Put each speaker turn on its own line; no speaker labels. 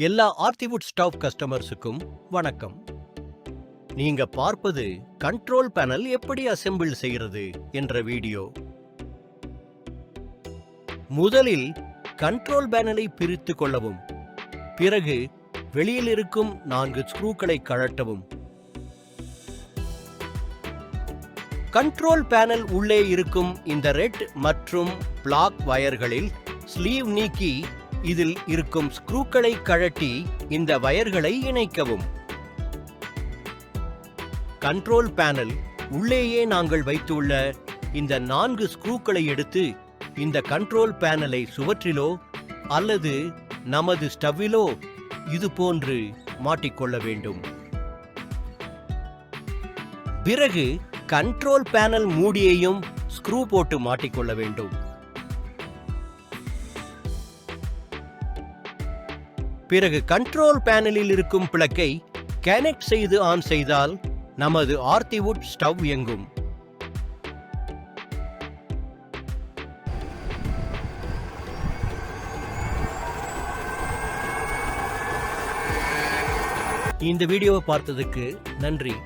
எல்லா ஆர்த்திவுட் ஸ்டவ் கஸ்டமர்ஸுக்கும் வணக்கம். நீங்க பார்ப்பது கண்ட்ரோல் பேனல் எப்படி அசெம்பிள் செய்கிறது என்ற வீடியோ. முதலில் கண்ட்ரோல் பேனலை பிரித்து கொள்ளவும். பிறகு வெளியில் இருக்கும் 4 ஸ்க்ரூக்களை கழட்டவும். கண்ட்ரோல் பேனல் உள்ளே இருக்கும் இந்த ரெட் மற்றும் பிளாக் வயர்களில் ஸ்லீவ் நீக்கி இதில் இருக்கும் ஸ்க்ரூக்களை கழட்டி இந்த வயர்களை இணைக்கவும். கண்ட்ரோல் பேனல் உள்ளேயே நாங்கள் வைத்துள்ள இந்த 4 ஸ்க்ரூக்களை எடுத்து இந்த கண்ட்ரோல் பேனலை சுவற்றிலோ அல்லது நமது ஸ்டவ்விலோ இது போன்று மாட்டிக்கொள்ள வேண்டும். பிறகு கண்ட்ரோல் பேனல் மூடியையும் ஸ்க்ரூ போட்டு மாட்டிக்கொள்ள வேண்டும். பிறகு கண்ட்ரோல் பேனலில் இருக்கும் பிளக்கை கனெக்ட் செய்து ஆன் செய்தால் நமது ஆர்த்திவுட் ஸ்டவ் இயங்கும். இந்த வீடியோவை பார்த்ததுக்கு நன்றி.